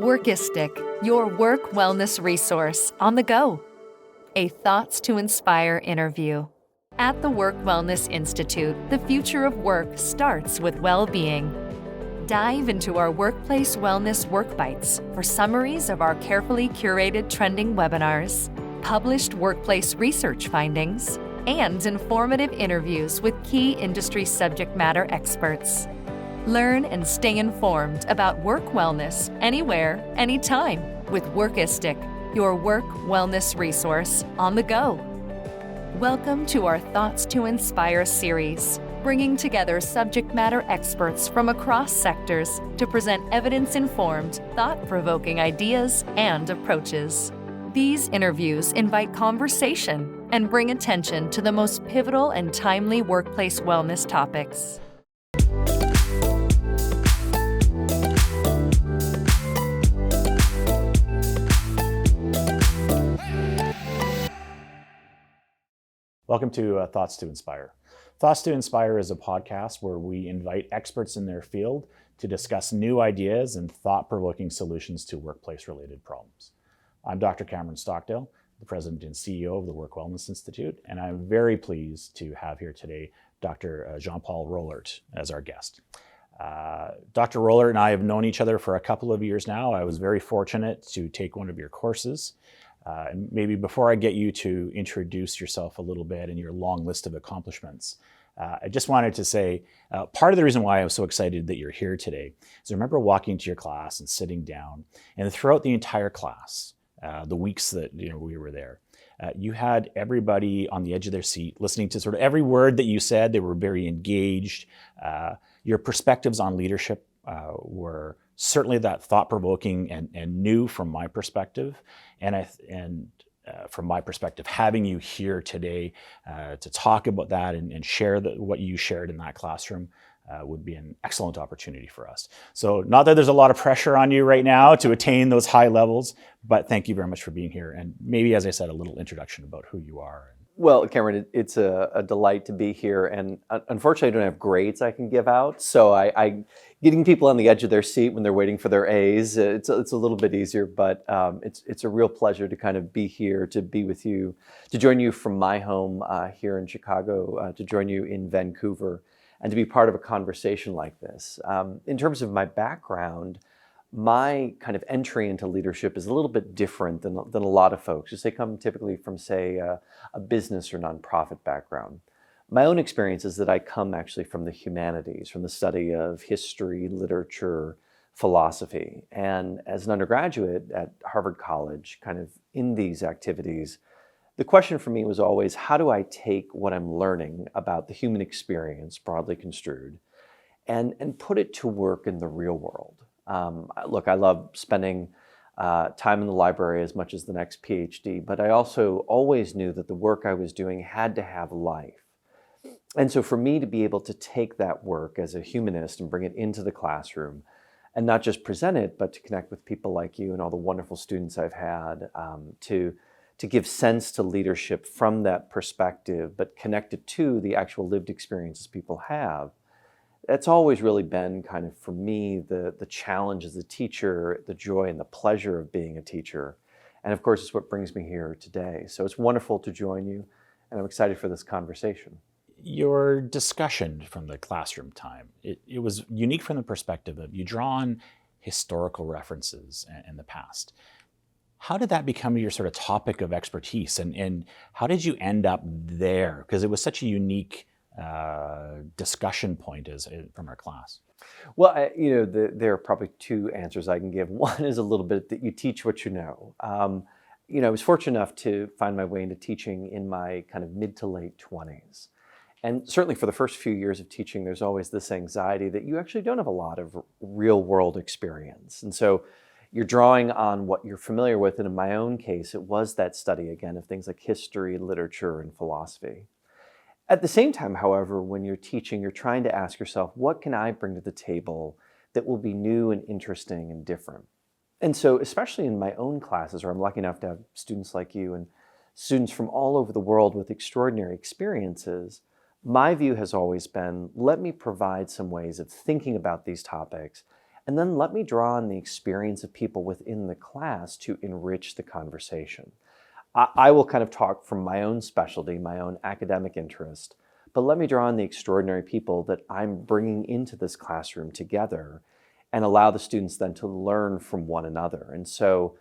Workistic, your work wellness resource on the go. A Thoughts to Inspire interview. At the Work Wellness Institute, the future of work starts with well-being. Dive into our Workplace Wellness Work Bites for summaries of our carefully curated trending webinars, published workplace research findings, and informative interviews with key industry subject matter experts. Learn and stay informed about work wellness anywhere, anytime with Workistic, your work wellness resource on the go. Welcome to our Thoughts to Inspire series, bringing together subject matter experts from across sectors to present evidence-informed, thought-provoking ideas and approaches. These interviews invite conversation and bring attention to the most pivotal and timely workplace wellness topics. Welcome to Thoughts to Inspire. Thoughts to Inspire is a podcast where we invite experts in their field to discuss new ideas and thought-provoking solutions to workplace-related problems. I'm Dr. Cameron Stockdale, the President and CEO of the Work Wellness Institute, and I'm very pleased to have here today Dr. Paul Rollert as our guest. Dr. Rollert and I have known each other for a couple of years now. I was very fortunate to take one of your courses. And maybe before I get you to introduce yourself a little bit and your long list of accomplishments, I just wanted to say part of the reason why I was so excited that you're here today is I remember walking to your class and sitting down, and throughout the entire class, the weeks that we were there, you had everybody on the edge of their seat listening to sort of every word that you said. They were very engaged. Your perspectives on leadership were certainly that thought-provoking and new from my perspective. And from my perspective, having you here today to talk about that and share what you shared in that classroom would be an excellent opportunity for us. So not that there's a lot of pressure on you right now to attain those high levels, but thank you very much for being here. And maybe, as I said, a little introduction about who you are. Well, Cameron, it's a delight to be here, and unfortunately I don't have grades I can give out, so I getting people on the edge of their seat when they're waiting for their A's, it's a little bit easier, but it's a real pleasure to kind of be here, to be with you, to join you from my home here in Chicago, to join you in Vancouver, and to be part of a conversation like this. In terms of my background, my kind of entry into leadership is a little bit different than a lot of folks, because they come typically from, say, a business or nonprofit background. My own experience is that I come actually from the humanities, from the study of history, literature, philosophy. And as an undergraduate at Harvard College, kind of in these activities, the question for me was always, how do I take what I'm learning about the human experience, broadly construed, and put it to work in the real world? Look, I love spending time in the library as much as the next PhD, but I also always knew that the work I was doing had to have life. And so for me to be able to take that work as a humanist and bring it into the classroom and not just present it, but to connect with people like you and all the wonderful students I've had, to give sense to leadership from that perspective, but connect it to the actual lived experiences people have. That's always really been kind of, for me, the challenge as a teacher, the joy and the pleasure of being a teacher. And of course, it's what brings me here today. So it's wonderful to join you, and I'm excited for this conversation. Your discussion from the classroom time, it was unique from the perspective of you draw on historical references in the past. How did that become your sort of topic of expertise, and how did you end up there? Because it was such a unique discussion point from our class. Well, there are probably two answers I can give. One is a little bit that you teach what you know. I was fortunate enough to find my way into teaching in my kind of mid to late 20s. And certainly for the first few years of teaching, there's always this anxiety that you actually don't have a lot of real world experience. And so you're drawing on what you're familiar with. And in my own case, it was that study, again, of things like history, literature, and philosophy. At the same time, however, when you're teaching, you're trying to ask yourself, what can I bring to the table that will be new and interesting and different? And so, especially in my own classes, where I'm lucky enough to have students like you and students from all over the world with extraordinary experiences, my view has always been, let me provide some ways of thinking about these topics And then let me draw on the experience of people within the class to enrich the conversation. I will kind of talk from my own specialty, my own academic interest, but let me draw on the extraordinary people that I'm bringing into this classroom together and allow the students then to learn from one another. And so,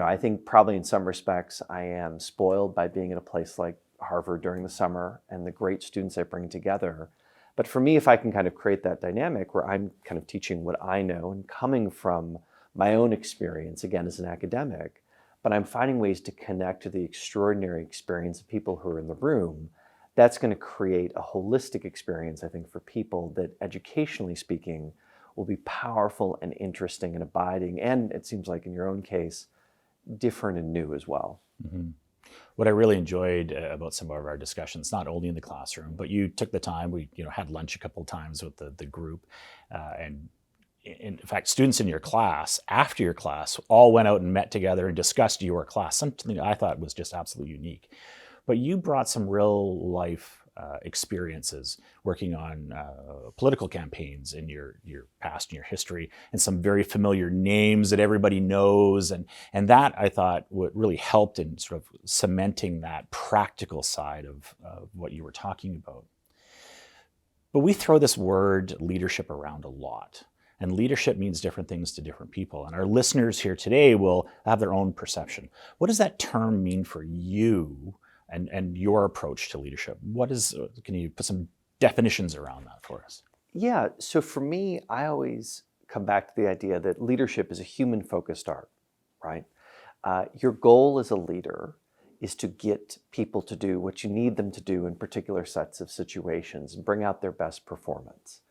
I think probably in some respects I am spoiled by being at a place like Harvard during the summer and the great students I bring together. But for me, if I can kind of create that dynamic where I'm kind of teaching what I know and coming from my own experience, again, as an academic, but I'm finding ways to connect to the extraordinary experience of people who are in the room, that's going to create a holistic experience, I think, for people that, educationally speaking, will be powerful and interesting and abiding, and it seems like in your own case, different and new as well. Mm-hmm. What I really enjoyed about some of our discussions, not only in the classroom, but you took the time, we had lunch a couple of times with the group, and in fact, students in your class, after your class, all went out and met together and discussed your class, something I thought was just absolutely unique. But you brought some real life experiences working on political campaigns in your past and your history, and some very familiar names that everybody knows. And that, I thought, what really helped in sort of cementing that practical side of what you were talking about. But we throw this word leadership around a lot. And leadership means different things to different people. And our listeners here today will have their own perception. What does that term mean for you and your approach to leadership? Can you put some definitions around that for us? Yeah, so for me, I always come back to the idea that leadership is a human-focused art, right? Your goal as a leader is to get people to do what you need them to do in particular sets of situations and bring out their best performance.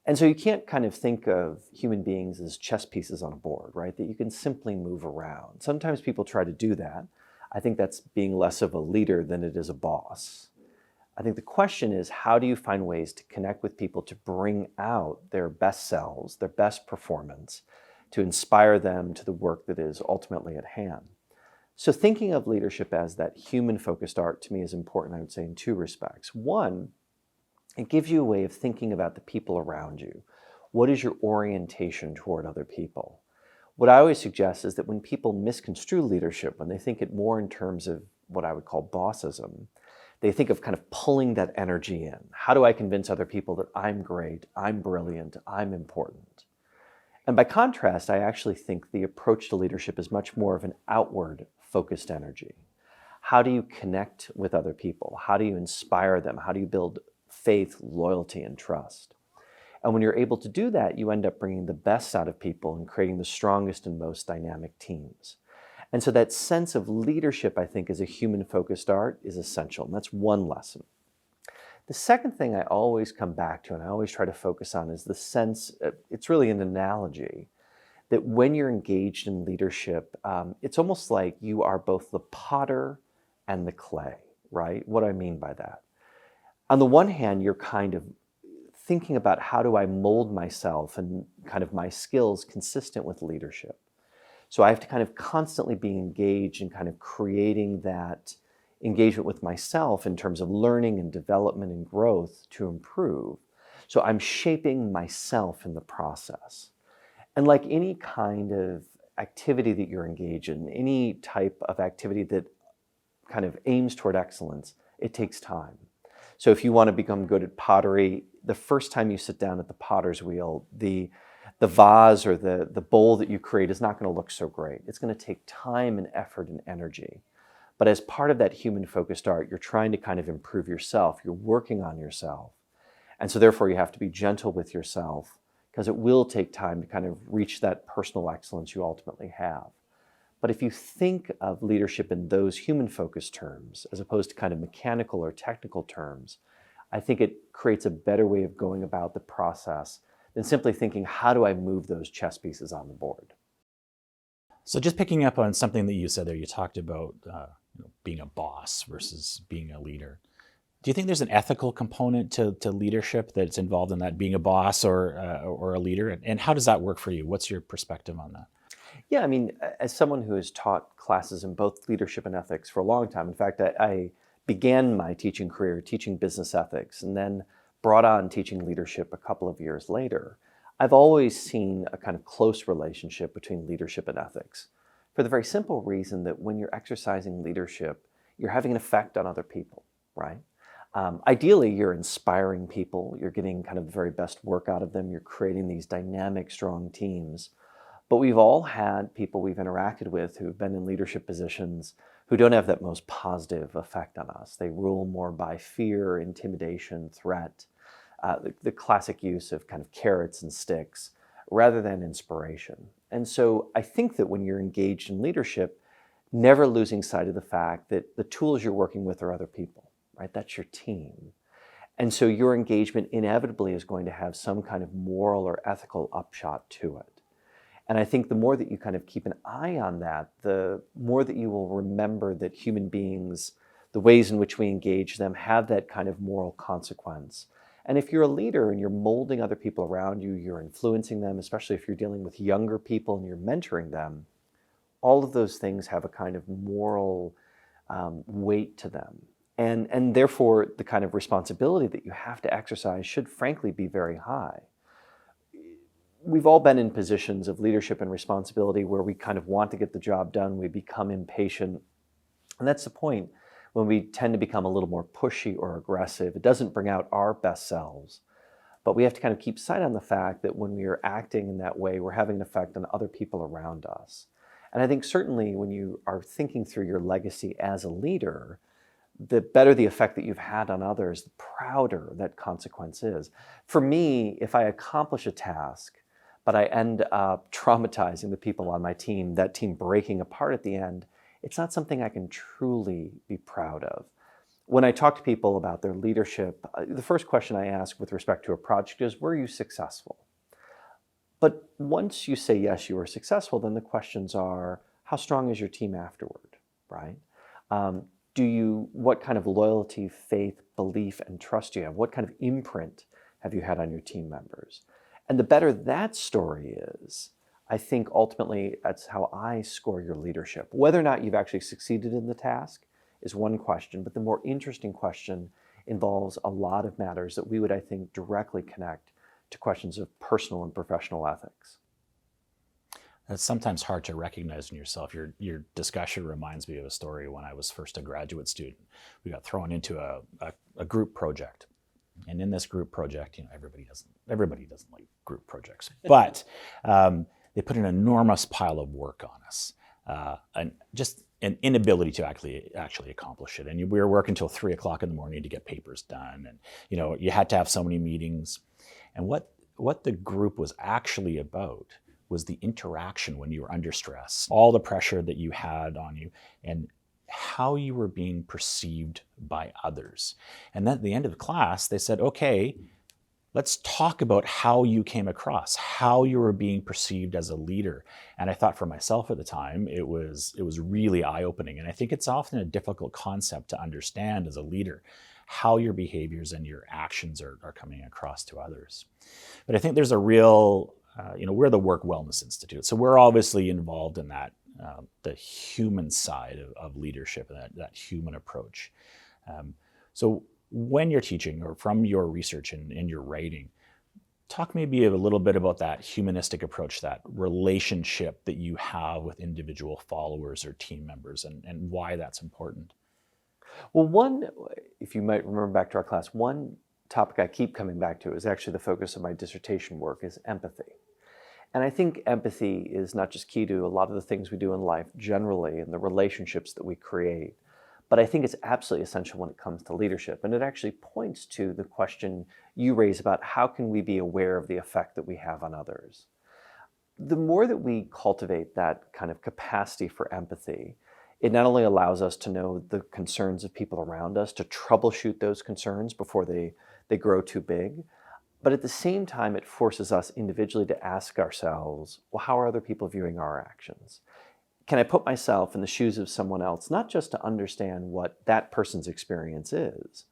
And so you can't kind of think of human beings as chess pieces on a board, right? That you can simply move around. Sometimes people try to do that. I think that's being less of a leader than it is a boss. I think the question is, how do you find ways to connect with people to bring out their best selves, their best performance, to inspire them to the work that is ultimately at hand? So thinking of leadership as that human-focused art to me is important, I would say, in two respects. One, it gives you a way of thinking about the people around you. What is your orientation toward other people? What I always suggest is that when people misconstrue leadership, when they think it more in terms of what I would call bossism, they think of kind of pulling that energy in. How do I convince other people that I'm great, I'm brilliant, I'm important? And by contrast, I actually think the approach to leadership is much more of an outward-focused energy. How do you connect with other people? How do you inspire them? How do you build faith, loyalty, and trust? And when you're able to do that, you end up bringing the best out of people and creating the strongest and most dynamic teams. And so that sense of leadership, I think, as a human-focused art is essential. And that's one lesson. The second thing I always come back to, and I always try to focus on, is the sense, it's really an analogy, that when you're engaged in leadership, it's almost like you are both the potter and the clay, right? What do I mean by that? On the one hand, you're kind of thinking about how do I mold myself and kind of my skills consistent with leadership. So I have to kind of constantly be engaged in kind of creating that engagement with myself in terms of learning and development and growth to improve. So I'm shaping myself in the process. And like any kind of activity that you're engaged in, any type of activity that kind of aims toward excellence, it takes time. So if you want to become good at pottery, the first time you sit down at the potter's wheel, the vase or the bowl that you create is not going to look so great. It's going to take time and effort and energy. But as part of that human-focused art, you're trying to kind of improve yourself. You're working on yourself. And so therefore you have to be gentle with yourself, because it will take time to kind of reach that personal excellence you ultimately have. But if you think of leadership in those human-focused terms, as opposed to kind of mechanical or technical terms, I think it creates a better way of going about the process than simply thinking, how do I move those chess pieces on the board? So just picking up on something that you said there, you talked about being a boss versus being a leader. Do you think there's an ethical component to leadership that's involved in that, being a boss or a leader? And how does that work for you? What's your perspective on that? Yeah, I mean, as someone who has taught classes in both leadership and ethics for a long time, in fact, I began my teaching career teaching business ethics and then brought on teaching leadership a couple of years later. I've always seen a kind of close relationship between leadership and ethics, for the very simple reason that when you're exercising leadership, you're having an effect on other people, right? Ideally, you're inspiring people, you're getting kind of the very best work out of them, you're creating these dynamic, strong teams. But we've all had people we've interacted with who've been in leadership positions who don't have that most positive effect on us. They rule more by fear, intimidation, threat, the classic use of kind of carrots and sticks rather than inspiration. And so I think that when you're engaged in leadership, never losing sight of the fact that the tools you're working with are other people, right? That's your team. And so your engagement inevitably is going to have some kind of moral or ethical upshot to it. And I think the more that you kind of keep an eye on that, the more that you will remember that human beings, the ways in which we engage them, have that kind of moral consequence. And if you're a leader and you're molding other people around you, you're influencing them, especially if you're dealing with younger people and you're mentoring them, all of those things have a kind of moral weight to them. And therefore, the kind of responsibility that you have to exercise should frankly be very high. We've all been in positions of leadership and responsibility where we kind of want to get the job done, we become impatient. And that's the point when we tend to become a little more pushy or aggressive. It doesn't bring out our best selves. But we have to kind of keep sight on the fact that when we are acting in that way, we're having an effect on other people around us. And I think certainly when you are thinking through your legacy as a leader, the better the effect that you've had on others, the prouder that consequence is. For me, if I accomplish a task, but I end up traumatizing the people on my team, that team breaking apart at the end, it's not something I can truly be proud of. When I talk to people about their leadership, the first question I ask with respect to a project is, were you successful? But once you say, yes, you were successful, then the questions are, how strong is your team afterward, right? What kind of loyalty, faith, belief, and trust do you have? What kind of imprint have you had on your team members? And the better that story is, I think ultimately that's how I score your leadership. Whether or not you've actually succeeded in the task is one question, but the more interesting question involves a lot of matters that we would, I think, directly connect to questions of personal and professional ethics. It's sometimes hard to recognize in yourself. Your discussion reminds me of a story when I was first a graduate student. We got thrown into a group project. And in this group project, everybody doesn't like group projects, but they put an enormous pile of work on us, and just an inability to actually accomplish it. And we were working until 3 o'clock in the morning to get papers done, and you had to have so many meetings. And what the group was actually about was the interaction when you were under stress, all the pressure that you had on you, and how you were being perceived by others. And then at the end of the class, they said, okay, let's talk about how you came across, how you were being perceived as a leader. And I thought for myself at the time, it was really eye-opening. And I think it's often a difficult concept to understand as a leader, how your behaviors and your actions are coming across to others. But I think there's a real, we're the Work Wellness Institute. So we're obviously involved in that, the human side of leadership, and that human approach. So when you're teaching, or from your research and your writing, talk maybe a little bit about that humanistic approach, that relationship that you have with individual followers or team members, and why that's important. Well, if you might remember back to our class, one topic I keep coming back to is actually the focus of my dissertation work is empathy. And I think empathy is not just key to a lot of the things we do in life generally and the relationships that we create, but I think it's absolutely essential when it comes to leadership. And it actually points to the question you raise about how can we be aware of the effect that we have on others. The more that we cultivate that kind of capacity for empathy, it not only allows us to know the concerns of people around us, to troubleshoot those concerns before they grow too big, but at the same time, it forces us individually to ask ourselves, well, how are other people viewing our actions? Can I put myself in the shoes of someone else, not just to understand what that person's experience is,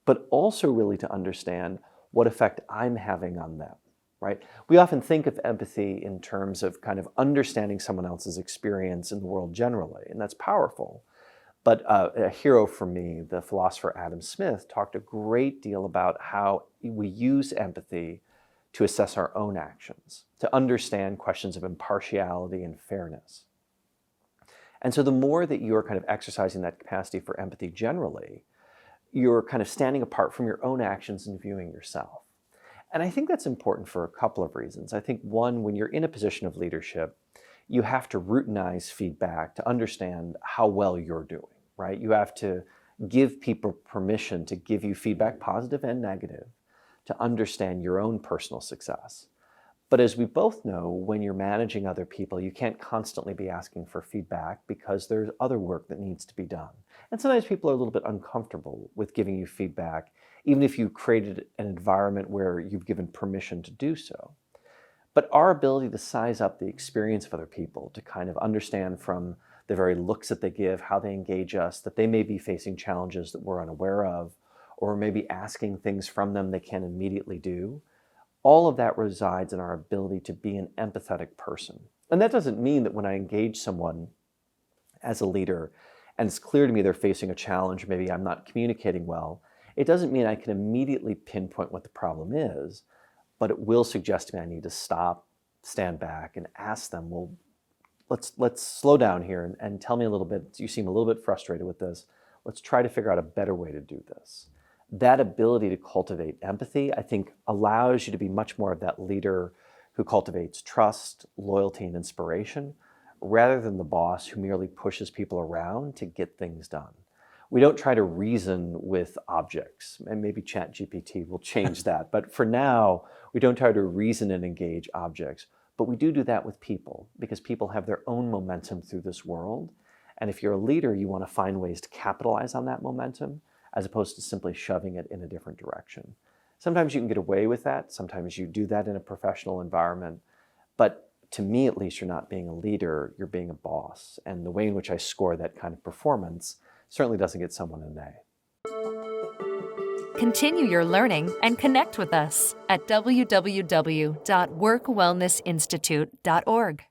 but also really to understand what effect I'm having on them, right? We often think of empathy in terms of kind of understanding someone else's experience in the world generally, and that's powerful. But a hero for me, the philosopher Adam Smith, talked a great deal about how we use empathy to assess our own actions, to understand questions of impartiality and fairness. And so the more that you're kind of exercising that capacity for empathy generally, you're kind of standing apart from your own actions and viewing yourself. And I think that's important for a couple of reasons. I think one, when you're in a position of leadership, you have to routinize feedback to understand how well you're doing, right? You have to give people permission to give you feedback, positive and negative, to understand your own personal success. But as we both know, when you're managing other people, you can't constantly be asking for feedback because there's other work that needs to be done. And sometimes people are a little bit uncomfortable with giving you feedback, even if you created an environment where you've given permission to do so. But our ability to size up the experience of other people, to kind of understand from the very looks that they give, how they engage us, that they may be facing challenges that we're unaware of, or maybe asking things from them they can't immediately do. All of that resides in our ability to be an empathetic person. And that doesn't mean that when I engage someone as a leader, and it's clear to me they're facing a challenge, or maybe I'm not communicating well, it doesn't mean I can immediately pinpoint what the problem is, but it will suggest to me I need to stop, stand back, and ask them, well, let's slow down here and tell me a little bit. You seem a little bit frustrated with this. Let's try to figure out a better way to do this. That ability to cultivate empathy, I think, allows you to be much more of that leader who cultivates trust, loyalty, and inspiration, rather than the boss who merely pushes people around to get things done. We don't try to reason with objects, and maybe ChatGPT will change that. But for now, we don't try to reason and engage objects. But we do that with people, because people have their own momentum through this world. And if you're a leader, you want to find ways to capitalize on that momentum, as opposed to simply shoving it in a different direction. Sometimes you can get away with that. Sometimes you do that in a professional environment. But to me, at least, you're not being a leader, you're being a boss. And the way in which I score that kind of performance certainly doesn't get someone an A. Continue your learning and connect with us at www.workwellnessinstitute.org.